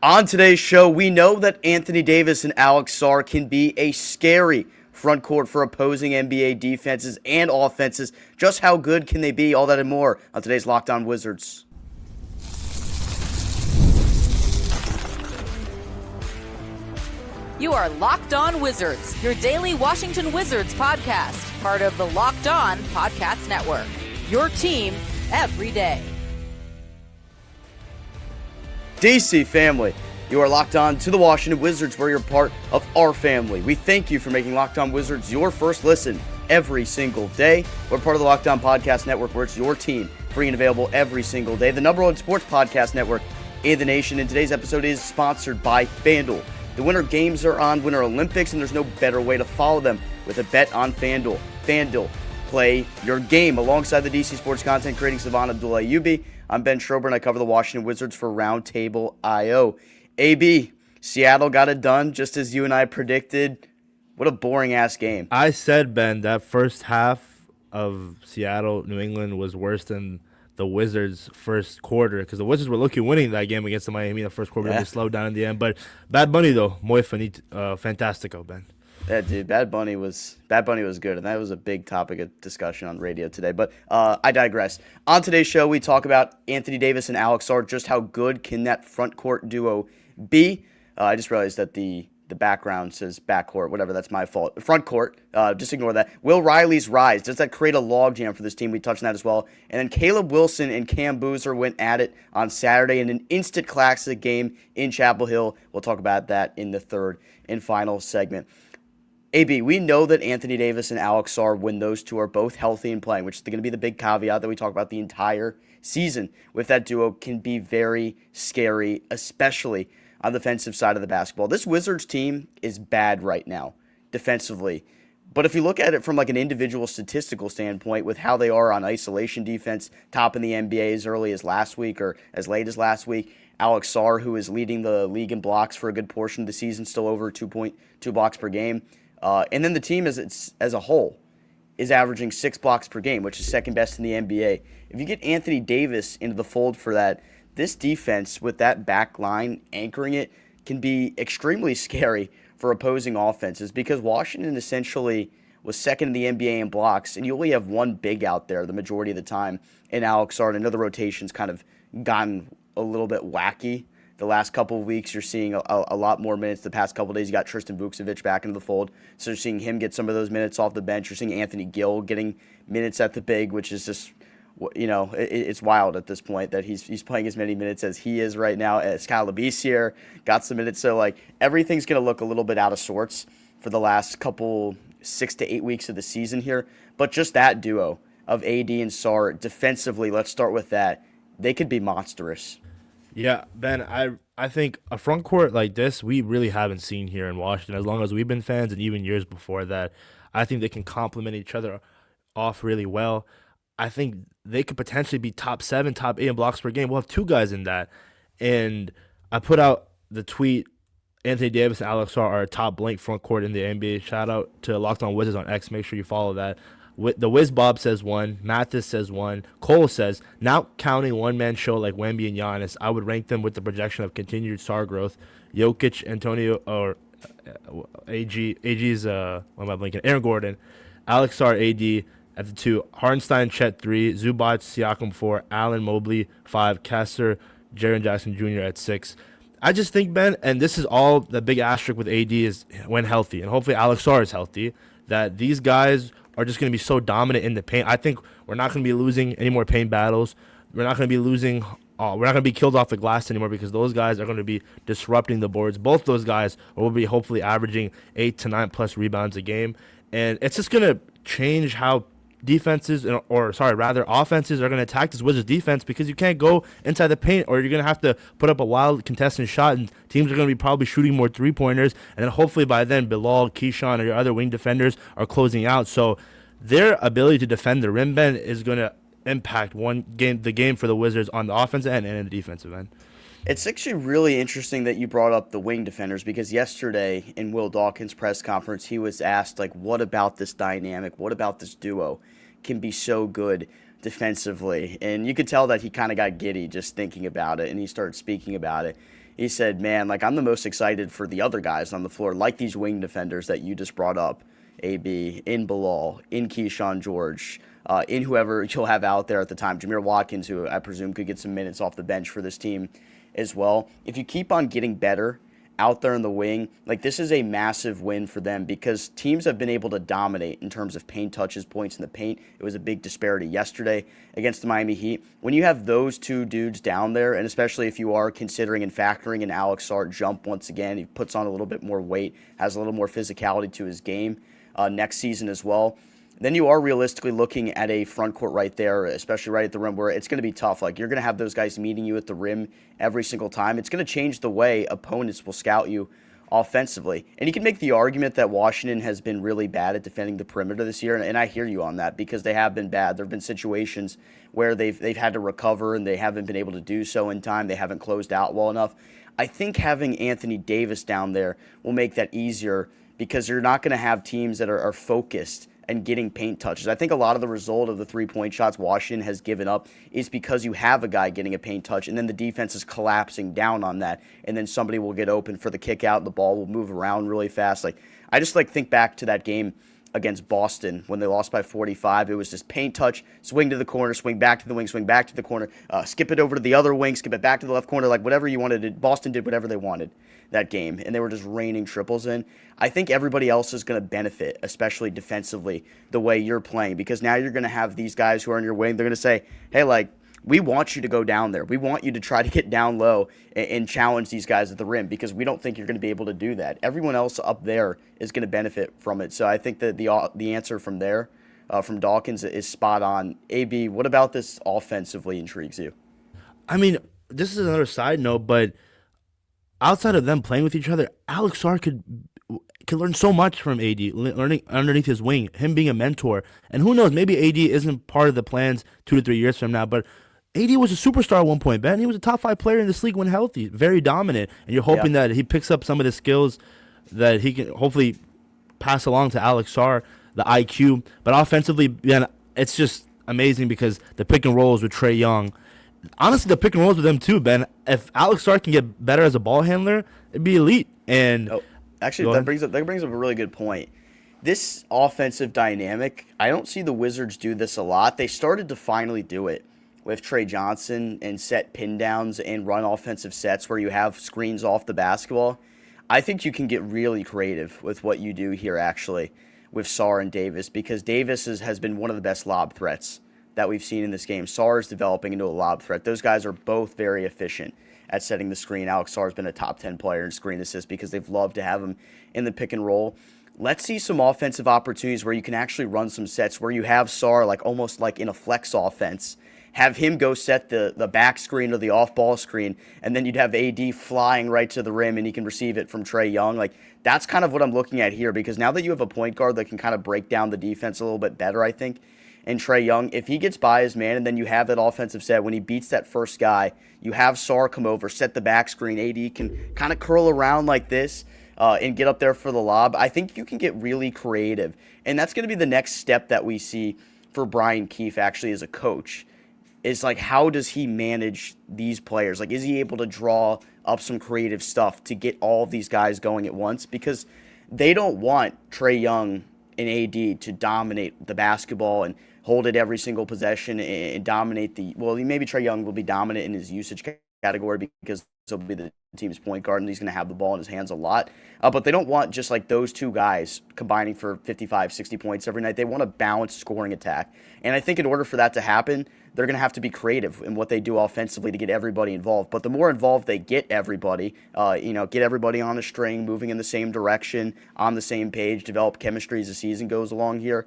On today's show, we know that Anthony Davis and Alex Sarr can be a scary front court for opposing NBA defenses and offenses. Just how good can they be? All that and more on today's Locked On Wizards. You are Locked On Wizards, your daily Washington Wizards podcast, part of the Locked On Podcast Network. Your team every day. DC family, you are locked on to the Washington Wizards, where you're part of our family. We thank you for making Locked On Wizards your first listen every single day. We're part of the Locked On Podcast Network, where it's your team, free and available every single day. The number one sports podcast network in the nation. And today's episode is sponsored by FanDuel. The Winter Games are on, Winter Olympics, and there's no better way to follow them with a bet on FanDuel. FanDuel, play your game. Alongside the DC sports content creating savant Abdullah Ayubi, I'm Ben Strober, and I cover the Washington Wizards for Roundtable IO. AB, Seattle got it done just as you and I predicted. What a boring-ass game. I said, Ben, that first half of Seattle, New England was worse than the Wizards' first quarter, because the Wizards were looking winning that game against the Miami in the first quarter. They slowed down in the end. But Bad Bunny, though, muy fantastico, Ben. Yeah, dude, Bad Bunny was good, and that was a big topic of discussion on radio today. But I digress. On today's show, we talk about Anthony Davis and Alex Sarr. Just how good can that front court duo be? I just realized that the background says backcourt, whatever. That's my fault. Front court, just ignore that. Will Riley's rise, does that create a logjam for this team? We touched on that as well. And then Caleb Wilson and Cam Boozer went at it on Saturday in an instant classic game in Chapel Hill. We'll talk about that in the third and final segment. AB, we know that Anthony Davis and Alex Sarr, when those two are both healthy and playing, which is going to be the big caveat that we talk about the entire season with that duo, can be very scary, especially on the defensive side of the basketball. This Wizards team is bad right now, defensively. But if you look at it from like an individual statistical standpoint with how they are on isolation defense, top in the NBA as early as last week or as late as last week, Alex Sarr, who is leading the league in blocks for a good portion of the season, still over 2.2 blocks per game. And then the team as a whole is averaging 6 blocks per game, which is second best in the NBA. If you get Anthony Davis into the fold for that, this defense with that back line anchoring it can be extremely scary for opposing offenses, because Washington essentially was second in the NBA in blocks, and you only have one big out there the majority of the time in Alex Sarr. And I know the rotation's kind of gotten a little bit wacky. The last couple of weeks, you're seeing a lot more minutes. The past couple of days, you got Tristan Vukcevic back into the fold. So you're seeing him get some of those minutes off the bench. You're seeing Anthony Gill getting minutes at the big, which is just, it's wild at this point that he's playing as many minutes as he is right now. Kyle Labissiere got some minutes. So, everything's going to look a little bit out of sorts for the last couple 6 to 8 weeks of the season here. But just that duo of AD and Sarr defensively, let's start with that. They could be monstrous. Yeah, Ben, I think a front court like this we really haven't seen here in Washington as long as we've been fans, and even years before that. I think they can complement each other off really well. I think they could potentially be top 7, top 8 in blocks per game. We'll have 2 guys in that. And I put out the tweet, Anthony Davis and Alex Sarr are a top blank front court in the NBA. Shout out to Locked On Wizards on X. Make sure you follow that. The Wiz Bob says 1, Mathis says 1, Cole says, now counting one-man show like Wemby and Giannis, I would rank them with the projection of continued star growth. Jokic, Antonio, or AG's, what am I blinking? Aaron Gordon, Alex Sarr, AD at the 2, Hartenstein, Chet 3, Zubac, Siakam 4, Allen, Mobley 5, Kessler, Jaren Jackson Jr. at 6. I just think, Ben, and this is all the big asterisk with AD is when healthy, and hopefully Alex Sarr is healthy, that these guys are just going to be so dominant in the paint. I think we're not going to be losing any more paint battles. We're not going to be losing. We're not going to be killed off the glass anymore, because those guys are going to be disrupting the boards. Both those guys will be hopefully averaging 8 to 9 plus rebounds a game, and it's just going to change how offenses are going to attack this Wizards defense, because you can't go inside the paint, or you're going to have to put up a wild contested shot, and teams are going to be probably shooting more three-pointers, and then hopefully by then Bilal, Keyshawn, or your other wing defenders are closing out. So their ability to defend the rim, Ben, is going to impact the game for the Wizards on the offensive end and in the defensive end. It's actually really interesting that you brought up the wing defenders, because yesterday in Will Dawkins' press conference, he was asked, what about this dynamic? What about this duo can be so good defensively? And you could tell that he kind of got giddy just thinking about it, and he started speaking about it. he said, man, like I'm the most excited for the other guys on the floor, like these wing defenders that you just brought up, AB, in Bilal, in Keyshawn George, in whoever you'll have out there at the time, Jameer Watkins, who I presume could get some minutes off the bench for this team as well. If you keep on getting better out there in the wing, like this is a massive win for them because teams have been able to dominate in terms of paint touches, points in the paint. It was a big disparity yesterday against the Miami Heat. When you have those two dudes down there, and especially if you are considering and factoring in Alex Sarr jump once again, he puts on a little bit more weight, has a little more physicality to his game next season as well. Then you are realistically looking at a front court right there, especially right at the rim, where it's going to be tough. Like, you're going to have those guys meeting you at the rim every single time. It's going to change the way opponents will scout you offensively. And you can make the argument that Washington has been really bad at defending the perimeter this year, and I hear you on that because they have been bad. There have been situations where they've had to recover, and they haven't been able to do so in time. They haven't closed out well enough. I think having Anthony Davis down there will make that easier because you're not going to have teams that are focused and getting paint touches. I think a lot of the result of the three-point shots Washington has given up is because you have a guy getting a paint touch, and then the defense is collapsing down on that, and then somebody will get open for the kick out, and the ball will move around really fast. Like, I just think back to that game against Boston when they lost by 45. It was just paint touch, swing to the corner, swing back to the wing, swing back to the corner, skip it over to the other wing, skip it back to the left corner, like whatever you wanted. Boston did whatever they wanted that game, and they were just raining triples in. I think everybody else is going to benefit, especially defensively, the way you're playing, because now you're going to have these guys who are on your wing. They're going to say, hey, like, we want you to go down there. We want you to try to get down low and challenge these guys at the rim because we don't think you're going to be able to do that. Everyone else up there is going to benefit from it. So I think that the answer from there, from Dawkins, is spot on. AB, what about this offensively intrigues you? I mean, this is another side note, but outside of them playing with each other, Alex Sarr could learn so much from AD, learning underneath his wing, him being a mentor. And who knows, maybe AD isn't part of the plans 2 to 3 years from now, but AD was a superstar at one point, Ben. He was a top 5 player in this league when healthy, very dominant. And you're hoping that he picks up some of the skills that he can hopefully pass along to Alex Sarr, the IQ. But offensively, man, it's just amazing because the pick and rolls with Trae Young. Honestly, the pick and rolls with them too, Ben. If Alex Sarr can get better as a ball handler, it'd be elite. And actually, that brings up a really good point. This offensive dynamic, I don't see the Wizards do this a lot. They started to finally do it with Trey Johnson and set pin downs and run offensive sets where you have screens off the basketball. I think you can get really creative with what you do here, actually, with Sarr and Davis, because Davis has been one of the best lob threats that we've seen in this game. Sarr is developing into a lob threat. Those guys are both very efficient at setting the screen. Alex Sarr has been a top 10 player in screen assists because they've loved to have him in the pick and roll. Let's see some offensive opportunities where you can actually run some sets where you have Sarr like almost like in a flex offense. Have him go set the back screen or the off-ball screen, and then you'd have AD flying right to the rim, and he can receive it from Trae Young. Like, that's kind of what I'm looking at here, because now that you have a point guard that can kind of break down the defense a little bit better, I think, and Trae Young, if he gets by his man and then you have that offensive set, when he beats that first guy, you have Sarr come over, set the back screen, AD can kind of curl around like this and get up there for the lob. I think you can get really creative, and that's going to be the next step that we see for Brian Keefe actually as a coach. Is like, how does he manage these players? Like, is he able to draw up some creative stuff to get all of these guys going at once? Because they don't want Trae Young and AD to dominate the basketball and hold it every single possession and dominate maybe Trae Young will be dominant in his usage category because he'll be the team's point guard and he's going to have the ball in his hands a lot. But they don't want just like those two guys combining for 55, 60 points every night. They want a balanced scoring attack. And I think in order for that to happen, they're going to have to be creative in what they do offensively to get everybody involved. But the more involved they get everybody, get everybody on a string, moving in the same direction, on the same page, develop chemistry as the season goes along here.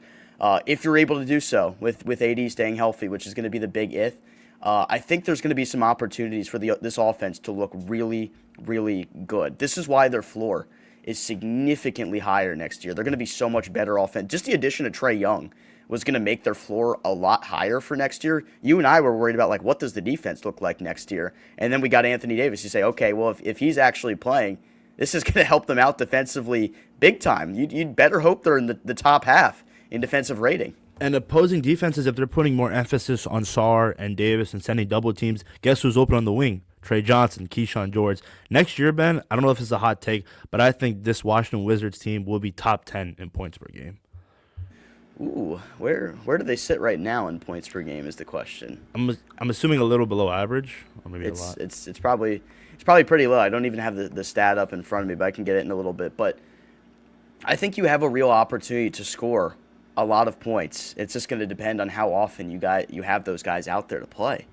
If you're able to do so with AD staying healthy, which is going to be the big if, I think there's going to be some opportunities for this offense to look really, really good. This is why their floor is significantly higher next year. They're going to be so much better offense. Just the addition of Trae Young was going to make their floor a lot higher for next year. You and I were worried about, like, what does the defense look like next year? And then we got Anthony Davis. You say, okay, well, if he's actually playing, this is going to help them out defensively big time. You'd better hope they're in the top half in defensive rating. And opposing defenses, if they're putting more emphasis on Sarr and Davis and sending double teams, guess who's open on the wing? Trey Johnson, Keyshawn George. Next year, Ben, I don't know if it's a hot take, but I think this Washington Wizards team will be top 10 in points per game. Ooh, where do they sit right now in points per game is the question. I'm assuming a little below average, or maybe a lot. It's probably pretty low. I don't even have the stat up in front of me, but I can get it in a little bit. But I think you have a real opportunity to score a lot of points. It's just going to depend on how often you have those guys out there to play.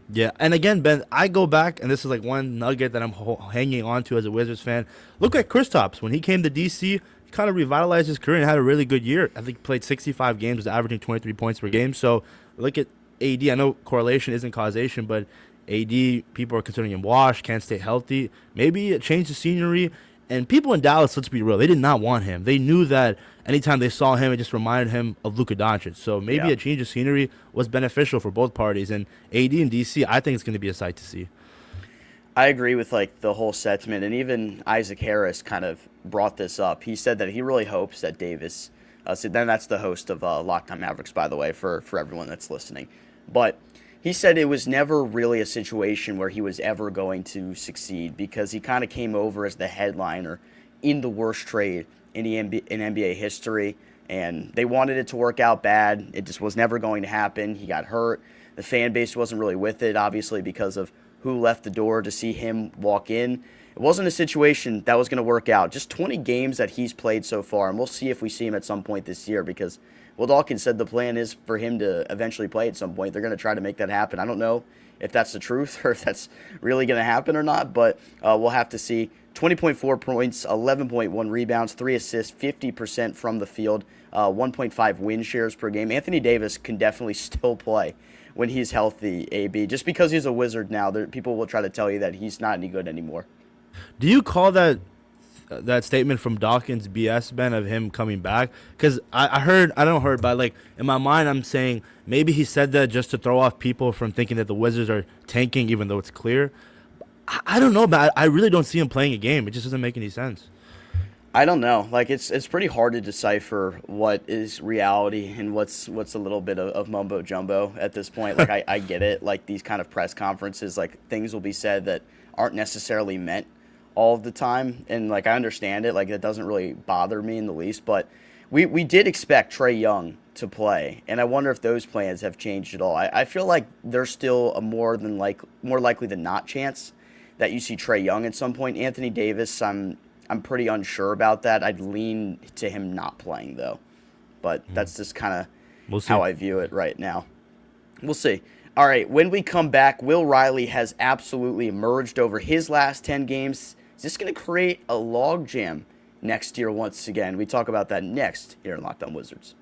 Yeah, and again, Ben, I go back, and this is like one nugget that I'm hanging on to as a Wizards fan. Look at Kristaps. When he came to DC, he kind of revitalized his career and had a really good year. I think he played 65 games, was averaging 23 points per game. So look at AD. I know correlation isn't causation, but AD, people are considering him washed, can't stay healthy. Maybe it changed the scenery. And people in Dallas, let's be real, they did not want him. They knew that anytime they saw him, it just reminded him of Luka Doncic. So maybe a change of scenery was beneficial for both parties. And AD and DC, I think it's going to be a sight to see. I agree with like the whole sentiment, and even Isaac Harris kind of brought this up. He said that he really hopes that Davis. So then that's the host of Locked On Mavericks, by the way, for everyone that's listening. But he said it was never really a situation where he was ever going to succeed because he kind of came over as the headliner in the worst trade in NBA history, and they wanted it to work out bad. It just was never going to happen. He got hurt. The fan base wasn't really with it, obviously, because of who left the door to see him walk in. It wasn't a situation that was going to work out. Just 20 games that he's played so far, and we'll see if we see him at some point this year because Will Dawkins said the plan is for him to eventually play at some point. They're going to try to make that happen. I don't know if that's the truth or if that's really going to happen or not, but we'll have to see. 20.4 points, 11.1 rebounds, 3 assists, 50% from the field, 1.5 win shares per game. Anthony Davis can definitely still play when he's healthy, AB. Just because he's a Wizard now, people will try to tell you that he's not any good anymore. Do you call that statement from Dawkins BS, Ben, of him coming back? Because but like in my mind I'm saying maybe he said that just to throw off people from thinking that the Wizards are tanking even though it's clear. I don't know, but I really don't see him playing a game. It just doesn't make any sense. I don't know. Like it's pretty hard to decipher what is reality and what's a little bit of mumbo jumbo at this point. Like I get it. Like these kind of press conferences, like things will be said that aren't necessarily meant all of the time, and like I understand it, like it doesn't really bother me in the least, but we did expect Trae Young to play, and I wonder if those plans have changed at all. I feel like there's still a more likely than not chance that you see Trae Young at some point. Anthony Davis, I'm pretty unsure about that. I'd lean to him not playing though, but that's just kind of how I view it right now. We'll see. All right, when we come back, Will Riley has absolutely emerged over his last 10 games. Is this going to create a logjam next year once again? We talk about that next here in Locked On Wizards.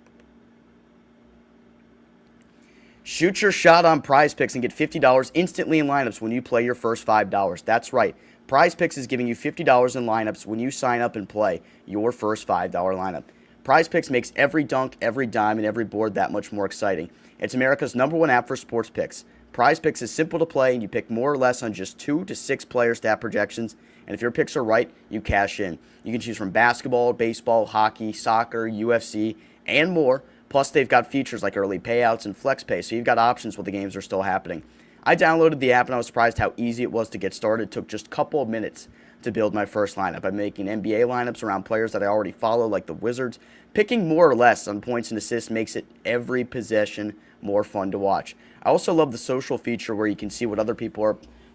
Shoot your shot on Prize Picks and get $50 instantly in lineups when you play your first $5. That's right. Prize Picks is giving you $50 in lineups when you sign up and play your first $5 lineup. Prize Picks makes every dunk, every dime, and every board that much more exciting. It's America's #1 app for sports picks. Prize Picks is simple to play, and you pick more or less on just 2 to 6 player stat projections. And if your picks are right, you cash in. You can choose from basketball, baseball, hockey, soccer, UFC, and more. Plus, they've got features like early payouts and flex pay, so you've got options while the games are still happening. I downloaded the app, and I was surprised how easy it was to get started. It took just a couple of minutes to build my first lineup. I'm making NBA lineups around players that I already follow, like the Wizards. Picking more or less on points and assists makes it every possession more fun to watch. I also love the social feature where you can see what other people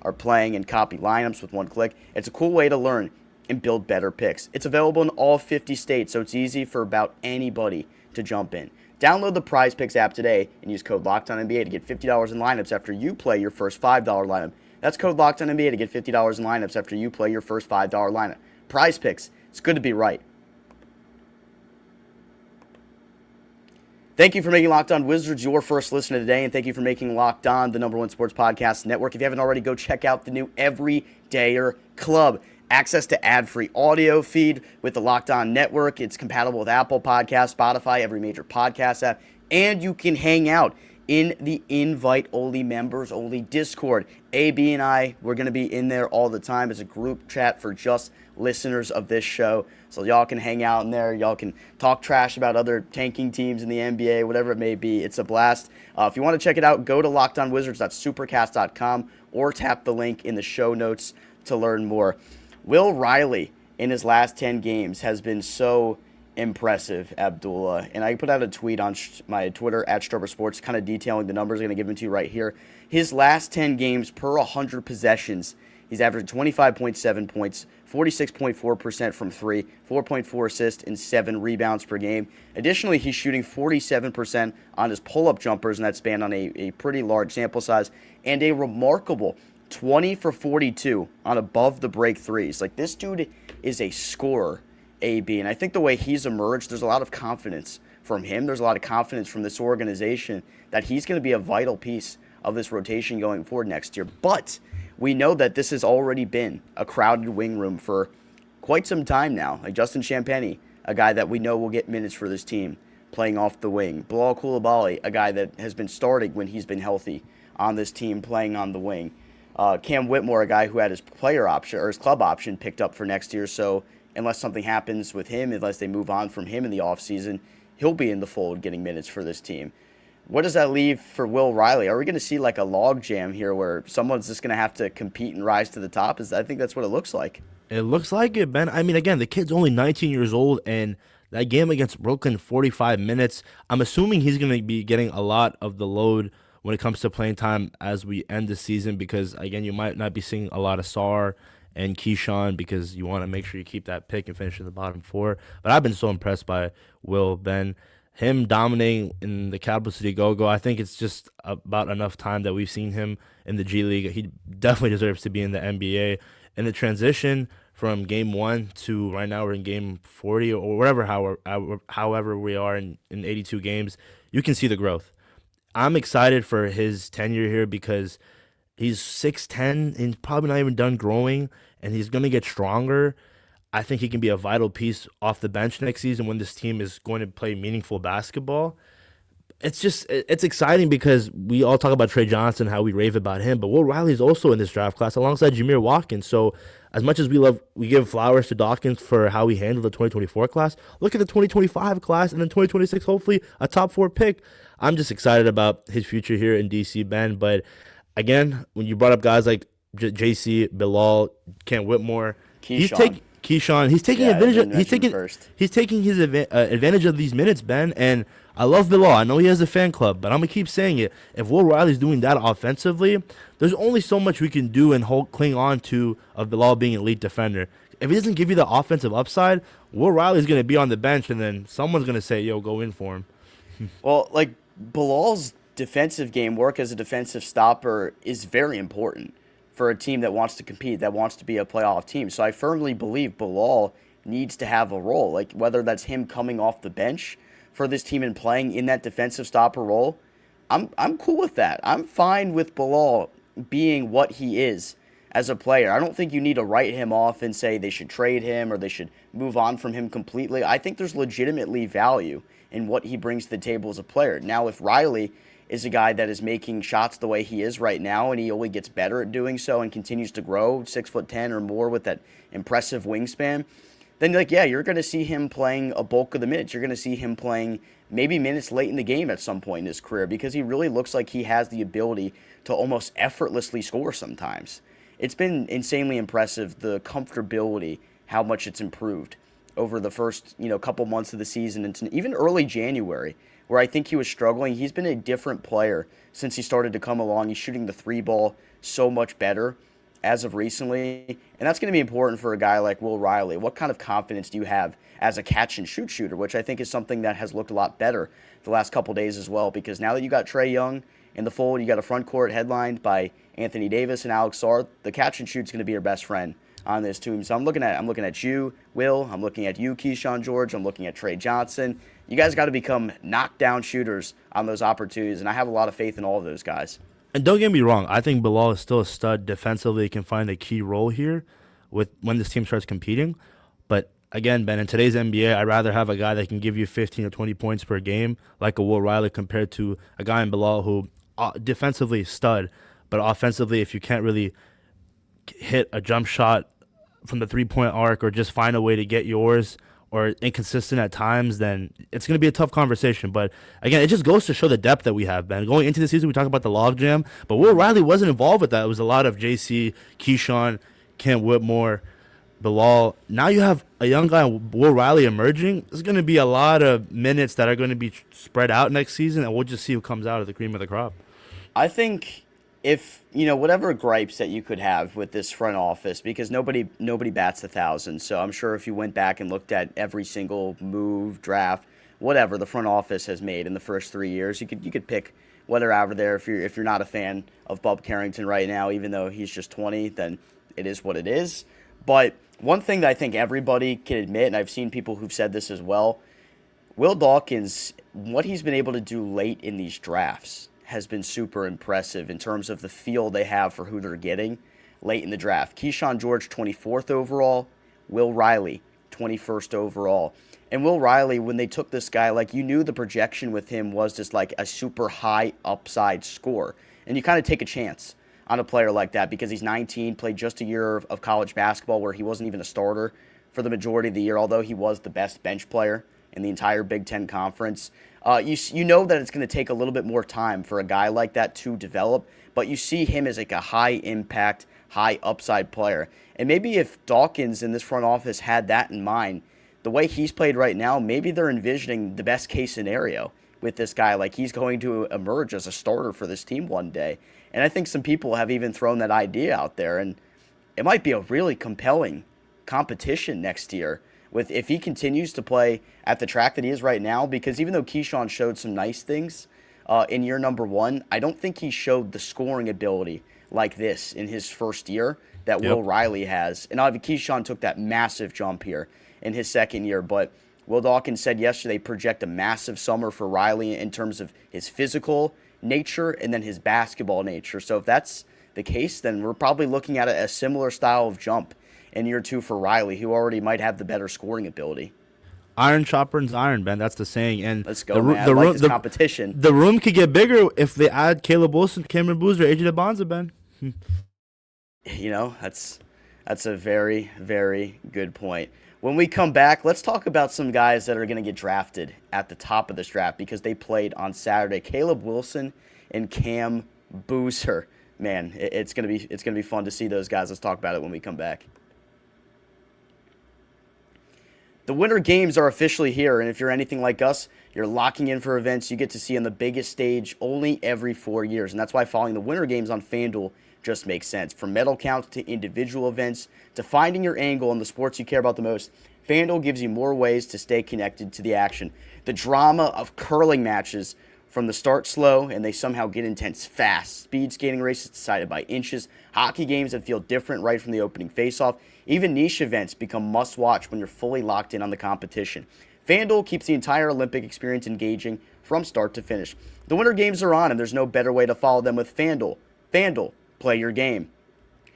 are playing and copy lineups with one click. It's a cool way to learn and build better picks. It's available in all 50 states, so it's easy for about anybody to jump in. Download the Prize Picks app today and use code LOCKEDONNBA to get $50 in lineups after you play your first $5 lineup. That's code LOCKEDONNBA to get $50 in lineups after you play your first $5 lineup. Prize Picks, it's good to be right. Thank you for making Locked On Wizards your first listen of the day, and thank you for making Locked On the #1 sports podcast network. If you haven't already, go check out the new Everydayer Club. Access to ad-free audio feed with the Locked On network. It's compatible with Apple Podcasts, Spotify, every major podcast app, and you can hang out in the invite-only, members-only Discord. AB and I, we're going to be in there all the time as a group chat for just listeners of this show. So y'all can hang out in there. Y'all can talk trash about other tanking teams in the NBA, whatever it may be. It's a blast. If you want to check it out, go to lockedonwizards.supercast.com or tap the link in the show notes to learn more. Will Riley, in his last 10 games, has been so impressive, Abdullah. And I put out a tweet on my Twitter at Strober Sports, kind of detailing the numbers. I'm going to give them to you right here. His last 10 games per 100 possessions, he's averaged 25.7 points, 46.4% from three, 4.4 assists, and 7 rebounds per game. Additionally, he's shooting 47% on his pull-up jumpers, and that's spanned on a pretty large sample size, and a remarkable 20 for 42 on above the break threes. Like, this dude is a scorer, AB, and I think the way he's emerged, there's a lot of confidence from him. There's a lot of confidence from this organization that he's going to be a vital piece of this rotation going forward next year. But we know that this has already been a crowded wing room for quite some time now. Like Justin Champagnie, a guy that we know will get minutes for this team, playing off the wing. Bilal Coulibaly, a guy that has been starting when he's been healthy on this team, playing on the wing. Cam Whitmore, a guy who had his player option or his club option picked up for next year, so unless something happens with him, unless they move on from him in the offseason, he'll be in the fold getting minutes for this team. What does that leave for Will Riley? Are we going to see like a logjam here where someone's just going to have to compete and rise to the top? I think that's what it looks like. It looks like it, Ben. I mean, again, the kid's only 19 years old, and that game against Brooklyn, 45 minutes. I'm assuming he's going to be getting a lot of the load when it comes to playing time as we end the season because, again, you might not be seeing a lot of Sarr and Keyshawn because you want to make sure you keep that pick and finish in the bottom four. But I've been so impressed by Will, Ben. Him dominating in the Capital City Go-Go, I think it's just about enough time that we've seen him in the G League. He definitely deserves to be in the NBA. And the transition from game 1 to right now we're in game 40 or whatever, however we are in 82 games, you can see the growth. I'm excited for his tenure here because he's 6'10", and probably not even done growing, and he's going to get stronger. I think he can be a vital piece off the bench next season when this team is going to play meaningful basketball. It's exciting because we all talk about Trey Johnson, how we rave about him, but Will Riley's also in this draft class alongside Jameer Watkins. So as much as we give flowers to Dawkins for how he handled the 2024 class, look at the 2025 class and then 2026, hopefully a top 4 pick. I'm just excited about his future here in DC, Ben. But again, when you brought up guys like JC, Bilal, Kent Whitmore, Keyshawn, he's taking advantage of these minutes, Ben. And I love Bilal. I know he has a fan club, but I'm gonna keep saying it. If Will Riley's doing that offensively, there's only so much we can do and cling on to of Bilal being an elite defender. If he doesn't give you the offensive upside, Will Riley's gonna be on the bench, and then someone's gonna say, "Yo, go in for him." Well, like Bilal's defensive game work as a defensive stopper is very important for a team that wants to compete, that wants to be a playoff team. So I firmly believe Bilal needs to have a role, like whether that's him coming off the bench for this team and playing in that defensive stopper role. I'm cool with that. I'm fine with Bilal being what he is as a player. I don't think you need to write him off and say they should trade him or they should move on from him completely. I think there's legitimately value in what he brings to the table as a player. Now, if Riley is a guy that is making shots the way he is right now, and he only gets better at doing so and continues to grow 6'10" or more with that impressive wingspan, then you're going to see him playing a bulk of the minutes. You're going to see him playing maybe minutes late in the game at some point in his career because he really looks like he has the ability to almost effortlessly score sometimes. It's been insanely impressive, the comfortability, how much it's improved over the first couple months of the season and even early January, where I think he was struggling. He's been a different player since he started to come along. He's shooting the 3 ball so much better as of recently, and that's going to be important for a guy like Will Riley. What kind of confidence do you have as a catch-and-shoot shooter, which I think is something that has looked a lot better the last couple days as well, because now that you got Trae Young in the fold, you got a front court headlined by Anthony Davis and Alex Sarr, the catch-and-shoot's going to be your best friend on this team. So I'm looking at you, Will. I'm looking at you, Keyshawn George. I'm looking at Trey Johnson. You guys got to become knockdown shooters on those opportunities, and I have a lot of faith in all of those guys. And don't get me wrong, I think Bilal is still a stud defensively. He can find a key role here when this team starts competing. But again, Ben, in today's NBA, I'd rather have a guy that can give you 15 or 20 points per game, like a Will Riley, compared to a guy in Bilal who defensively stud, but offensively, if you can't really hit a jump shot from the 3-point arc or just find a way to get yours or inconsistent at times, then it's going to be a tough conversation. But again, it just goes to show the depth that we have, Ben. Going into the season, we talk about the logjam, but Will Riley wasn't involved with that. It was a lot of JC, Keyshawn, Cam Whitmore, Bilal. Now you have a young guy, Will Riley, emerging. There's going to be a lot of minutes that are going to be spread out next season, and we'll just see who comes out of the cream of the crop. I think if, whatever gripes that you could have with this front office, because nobody bats 1,000. So I'm sure if you went back and looked at every single move, draft, whatever the front office has made in the first 3 years, you could pick whatever there. If you're not a fan of Bub Carrington right now, even though he's just 20, then it is what it is. But one thing that I think everybody can admit, and I've seen people who've said this as well, Will Dawkins, what he's been able to do late in these drafts has been super impressive in terms of the feel they have for who they're getting late in the draft. Keyshawn George, 24th overall. Will Riley, 21st overall. And Will Riley, when they took this guy, you knew the projection with him was just a super high upside score. And you kind of take a chance on a player like that because he's 19, played just a year of college basketball where he wasn't even a starter for the majority of the year, although he was the best bench player in the entire Big Ten Conference. You know that it's going to take a little bit more time for a guy like that to develop, but you see him as a high-impact, high-upside player. And maybe if Dawkins in this front office had that in mind, the way he's played right now, maybe they're envisioning the best-case scenario with this guy. He's going to emerge as a starter for this team one day. And I think some people have even thrown that idea out there, and it might be a really compelling competition next year if he continues to play at the track that he is right now, because even though Keyshawn showed some nice things in year number 1, I don't think he showed the scoring ability like this in his first year that Will Riley has. And obviously Keyshawn took that massive jump here in his second year, but Will Dawkins said yesterday project a massive summer for Riley in terms of his physical nature and then his basketball nature. So if that's the case, then we're probably looking at a similar style of jump in year 2 for Riley, who already might have the better scoring ability. Iron sharpens iron, Ben. That's the saying. And let's go, man. I like this competition. The room could get bigger if they add Caleb Wilson, Cameron Boozer, AJ DeBonza, Ben. That's a very, very good point. When we come back, let's talk about some guys that are going to get drafted at the top of this draft because they played on Saturday. Caleb Wilson and Cam Boozer. Man, it's gonna be fun to see those guys. Let's talk about it when we come back. The Winter Games are officially here, and if you're anything like us, you're locking in for events you get to see on the biggest stage only every 4 years, and that's why following the Winter Games on FanDuel just makes sense. From medal counts to individual events to finding your angle in the sports you care about the most, FanDuel gives you more ways to stay connected to the action. The drama of curling matches from the start slow and they somehow get intense fast. Speed skating races decided by inches. Hockey games that feel different right from the opening faceoff. Even niche events become must-watch when you're fully locked in on the competition. FanDuel keeps the entire Olympic experience engaging from start to finish. The Winter Games are on, and there's no better way to follow them with FanDuel. FanDuel, play your game.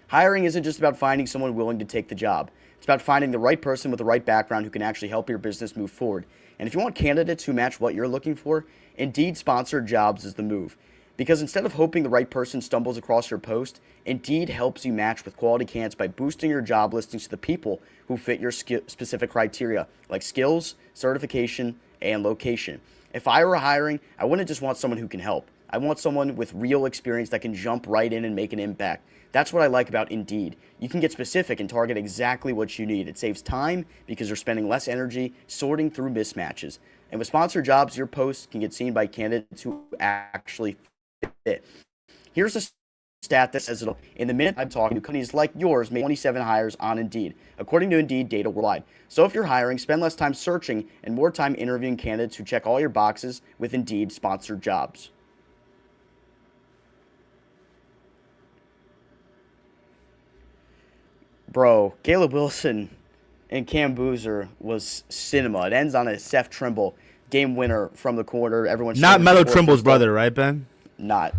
Hiring isn't just about finding someone willing to take the job. It's about finding the right person with the right background who can actually help your business move forward. And if you want candidates who match what you're looking for, Indeed sponsored jobs is the move. Because instead of hoping the right person stumbles across your post, Indeed helps you match with quality candidates by boosting your job listings to the people who fit your specific criteria, like skills, certification, and location. If I were hiring, I wouldn't just want someone who can help. I want someone with real experience that can jump right in and make an impact. That's what I like about Indeed. You can get specific and target exactly what you need. It saves time because you're spending less energy sorting through mismatches. And with sponsored jobs, your posts can get seen by candidates who actually fit. Here's a stat that says it all. In the minute I'm talking to companies like yours, make 27 hires on Indeed, according to Indeed data worldwide. So if you're hiring, spend less time searching and more time interviewing candidates who check all your boxes with Indeed sponsored jobs. Bro, Caleb Wilson and Cam Boozer was cinema. It ends on a Seth Trimble game winner from the corner. Everyone's not Melo Trimble's brother, right, Ben? Not.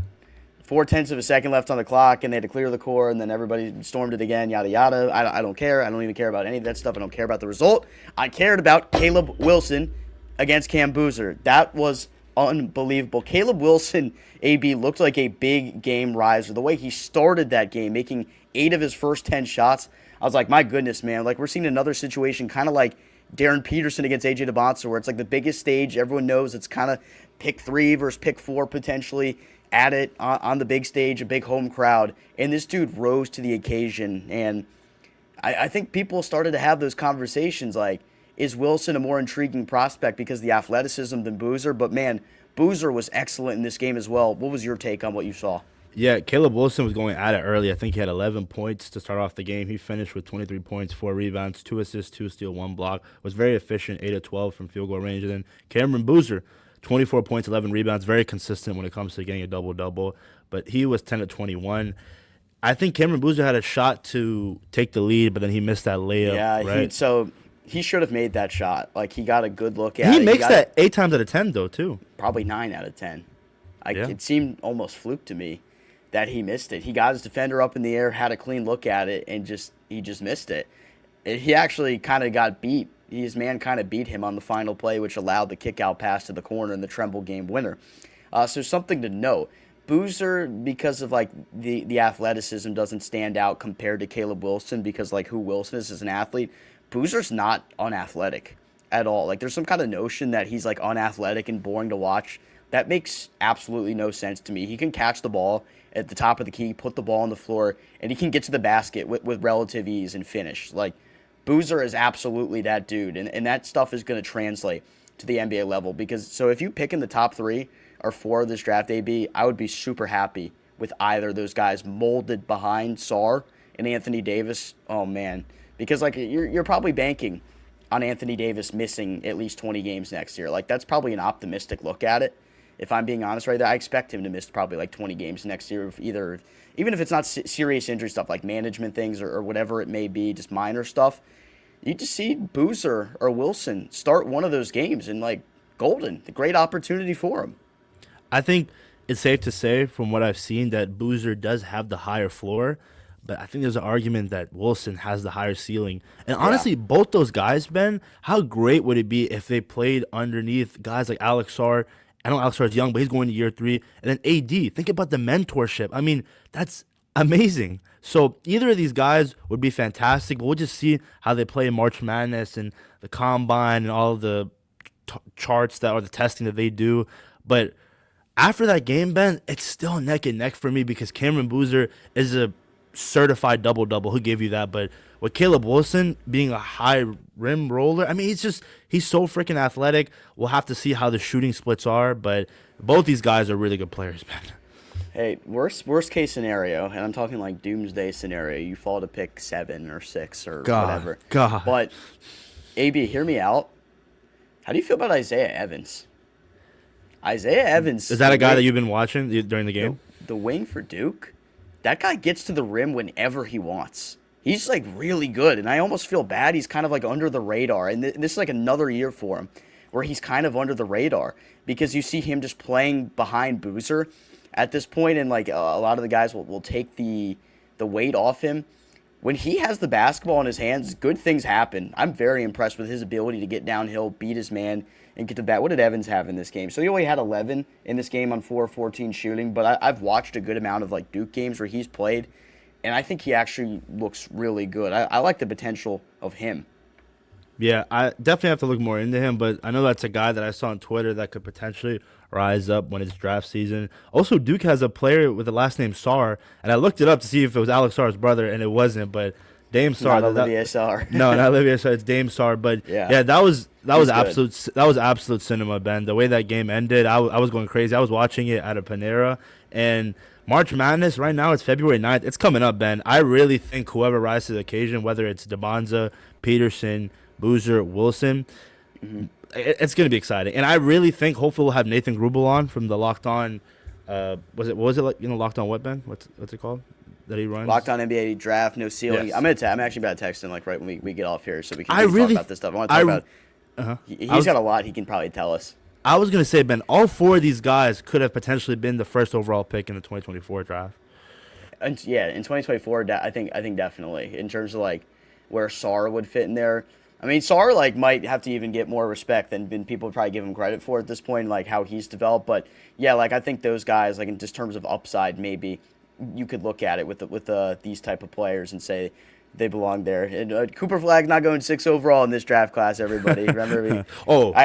4/10 of a second left on the clock, and they had to clear the court, and then everybody stormed it again, yada, yada. I don't care. I don't even care about any of that stuff. I don't care about the result. I cared about Caleb Wilson against Cam Boozer. That was unbelievable. Caleb Wilson, AB, looked like a big game riser. The way he started that game, making 8 of his first 10 shots, I was like, my goodness, man. Like, we're seeing another situation kind of like Darren Peterson against AJ DeBonsa, where it's like the biggest stage. Everyone knows it's kind of pick 3 versus pick 4 potentially at it on the big stage, a big home crowd. And this dude rose to the occasion. And I think people started to have those conversations like, is Wilson a more intriguing prospect because of the athleticism than Boozer? But, man, Boozer was excellent in this game as well. What was your take on what you saw? Yeah, Caleb Wilson was going at it early. I think he had 11 points to start off the game. He finished with 23 points, 4 rebounds, 2 assists, 2 steals, 1 block. Was very efficient, 8 of 12 from field goal range. And then Cameron Boozer, 24 points, 11 rebounds, very consistent when it comes to getting a double-double. But he was 10 of 21. I think Cameron Boozer had a shot to take the lead, but then he missed that layup. Yeah, right? He should have made that shot. Like, he got a good look at it. He makes that 8 times out of 10, though, too. Probably 9 out of 10. Yeah. It seemed almost fluke to me that he missed it. He got his defender up in the air, had a clean look at it, and he just missed it. He actually kind of got beat. His man kind of beat him on the final play, which allowed the kick-out pass to the corner and the Tremble game winner. So something to note. Boozer, because of like the athleticism, doesn't stand out compared to Caleb Wilson because like who Wilson is as an athlete. Boozer's not unathletic at all. Like, there's some kind of notion that he's like unathletic and boring to watch. That makes absolutely no sense to me. He can catch the ball at the top of the key, put the ball on the floor, and he can get to the basket with relative ease and finish. Like, Boozer is absolutely that dude, and that stuff is going to translate to the NBA level. Because so if you pick in the top 3 or 4 of this draft, AB, I would be super happy with either of those guys molded behind Sarr and Anthony Davis. Oh man, because like you're probably banking on Anthony Davis missing at least 20 games next year. Like, that's probably an optimistic look at it. If I'm being honest right there, I expect him to miss probably like 20 games next year, even if it's not serious injury stuff like management things or whatever it may be, just minor stuff. You just see Boozer or Wilson start one of those games and like golden, the great opportunity for him. I think it's safe to say from what I've seen that Boozer does have the higher floor, but I think there's an argument that Wilson has the higher ceiling. And honestly, both those guys, Ben, how great would it be if they played underneath guys like Alex Sarr? I know Alex Sarr is young, but he's going to year 3. And then AD, think about the mentorship. I mean, that's amazing. So either of these guys would be fantastic, but we'll just see how they play in March Madness and the Combine and all of the charts that or the testing that they do. But after that game, Ben, it's still neck and neck for me because Cameron Boozer is a certified double-double. Who gave you that? But with Caleb Wilson being a high rim roller, I mean, he's so freaking athletic. We'll have to see how the shooting splits are, but both these guys are really good players, man. Hey, worst case scenario, and I'm talking like doomsday scenario, you fall to pick 7 or 6 or whatever. God. But, AB, hear me out. How do you feel about Isaiah Evans? Isaiah Evans. Is that a guy that you've been watching during the game? The wing for Duke, that guy gets to the rim whenever he wants. He's like really good, and I almost feel bad. He's kind of like under the radar, and this is like another year for him where he's kind of under the radar because you see him just playing behind Boozer at this point, and like a lot of the guys will take the weight off him. When he has the basketball in his hands, good things happen. I'm very impressed with his ability to get downhill, beat his man, and get to the bat. What did Evans have in this game? So he only had 11 in this game on 4-14 shooting, but I've watched a good amount of like Duke games where he's played, and I think he actually looks really good. I like the potential of him. Yeah, I definitely have to look more into him, but I know that's a guy that I saw on Twitter that could potentially rise up when it's draft season. Also, Duke has a player with the last name Sarr, and I looked it up to see if it was Alex Sarr's brother, and it wasn't, but Dame Sarr. Not Olivier Sarr. No, not Olivier Sarr. It's Dame Sarr, but yeah that was absolute cinema, Ben. The way that game ended, I was going crazy. I was watching it at a Panera, and March Madness right now, it's February 9th. It's coming up, Ben. I really think whoever rises to the occasion, whether it's DeBonsa, Peterson, Boozer, Wilson, it's going to be exciting. And I really think hopefully we'll have Nathan Grubel on from the Locked On. Was it like, Locked On what, Ben? What's it called that he runs? Locked On NBA Draft, no ceiling. Yes. I'm actually about to text him like right when we get off here so we can talk about this stuff. I want to talk about. He's got a lot he can probably tell us. I was gonna say, Ben, all 4 of these guys could have potentially been the first overall pick in the 2024 draft. And yeah, in 2024, I think definitely in terms of like where Sarr would fit in there. I mean, Sarr like might have to even get more respect than people would probably give him credit for at this point, like how he's developed. But yeah, like I think those guys, like in just terms of upside, maybe you could look at it with these type of players and say they belong there. And Cooper Flag not going 6 overall in this draft class. Everybody remember?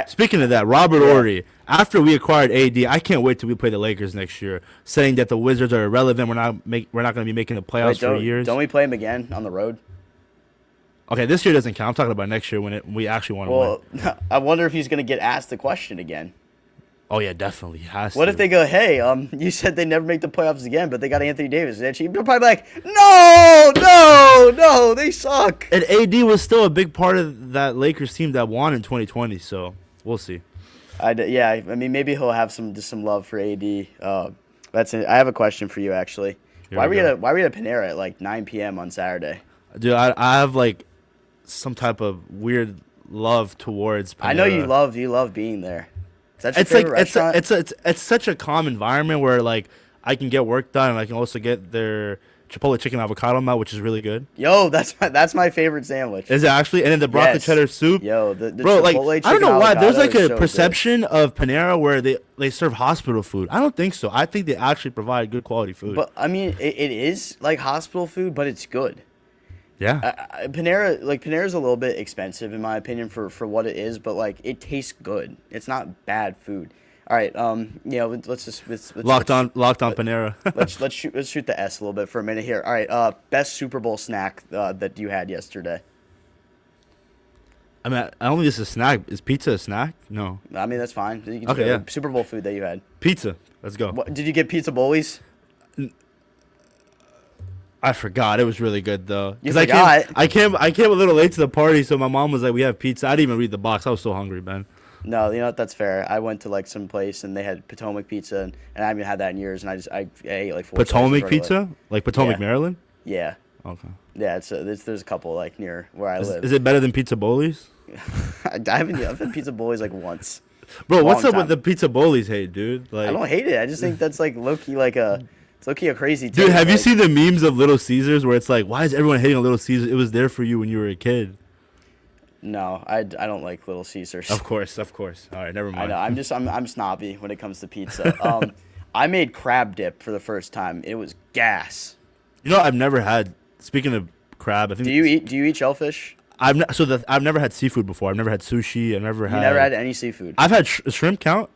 Speaking of that, Robert Ory. After we acquired AD, I can't wait till we play the Lakers next year. Saying that the Wizards are irrelevant, we're not going to be making the playoffs for years. Don't we play them again on the road? Okay, this year doesn't count. I'm talking about next year when we actually want to win. Well, I wonder if he's going to get asked the question again. Oh yeah, definitely he has. What if they go, hey, you said they never make the playoffs again, but they got Anthony Davis, and he'll probably be like, no, they suck. And AD was still a big part of that Lakers team that won in 2020, so we'll see. I mean, maybe he'll have some love for AD. That's it. I have a question for you, actually. Why were we at Panera at like 9 p.m. on Saturday? Dude, I have like some type of weird love towards Panera. I know you love being there. It's like it's such a calm environment where like I can get work done and I can also get their Chipotle chicken avocado melt, which is really good. Yo, that's my favorite sandwich. Is it actually? And then the broccoli cheddar soup. Yo, the bro, Chipotle like chicken I don't know why there's like a so perception of Panera where they serve hospital food. I don't think so. I think they actually provide good quality food. But I mean, it is like hospital food, but it's good. Yeah. Panera's a little bit expensive in my opinion for what it is, but like it tastes good. It's not bad food. All right, let's locked on Panera. let's shoot the S a little bit for a minute here. All right, best Super Bowl snack that you had yesterday. I mean, I don't think it's a snack. Is pizza a snack? No. I mean, that's fine. You can Okay, yeah. Super Bowl food that you had. Pizza. Let's go. What, did you get pizza bowlies? I forgot. It was really good though. You forgot? I came a little late to the party, so my mom was like, "We have pizza." I didn't even read the box. I was so hungry, man. No, you know what? That's fair. I went to like some place and they had Potomac pizza, and I haven't had that in years. And I ate like 4 Potomac pizza, like Potomac, Yeah. Maryland. Yeah. Okay. Yeah, there's a couple like near where I live. Is it better than Pizza Bowlies? I've had pizza bowlies like once. Bro, what's up time. with the Pizza Bowlies hate, dude? Like, I don't hate it. I just think that's like low key it's low key a crazy. Dude, take. have you Like, seen the memes of Little Caesars where it's like, why is everyone hating on Little Caesars? It was there for you when you were a kid. No, I don't like Little Caesars. Of course. All right, never mind. I know. I'm snobby when it comes to pizza. I made crab dip for the first time. It was gas. You know, I've never had. Speaking of crab, I think. Do you eat shellfish? I've never had seafood before. I've never had sushi. I've never had. You never had any seafood? I've had shrimp count.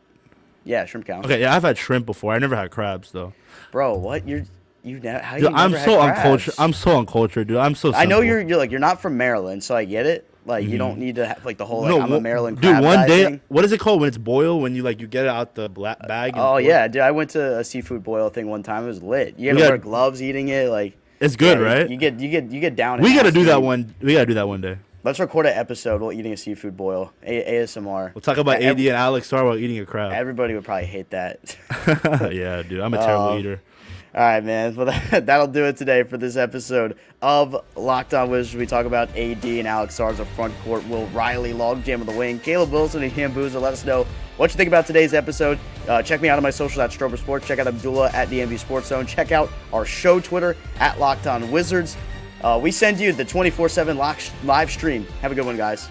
Yeah, shrimp count. Okay, yeah, I've had shrimp before. I never had crabs though. Bro, what how Dude, you never I'm had so crabs? uncultured. I'm so uncultured, dude. I'm so. Simple. I know you're not from Maryland, so I get it. Like you don't need to have like the whole I'm a Maryland dude. crab One guy day, thing. what is it called when it's boiled? When you get it out the bag. And Oh yeah, dude. I went to a seafood boil thing one time. It was lit. You had to wear gloves eating it. Like it's good, yeah, right? You get down. We gotta do that one. We gotta do that one day. Let's record an episode while eating a seafood boil. ASMR. We'll talk about AD and Alex Sarr while eating a crab. Everybody would probably hate that. Yeah, dude. I'm a terrible eater. All right, man. Well, that'll do it today for this episode of Locked On Wizards. We talk about AD and Alex Sarr as a front court. Will Riley, logjam of the wing. Caleb Wilson and Cam Boozer. Let us know what you think about today's episode. Check me out on my socials at Strober Sports. Check out Abdullah at DMV Sports Zone. Check out our show Twitter at Locked On Wizards. We send you the 24/7 live stream. Have a good one, guys.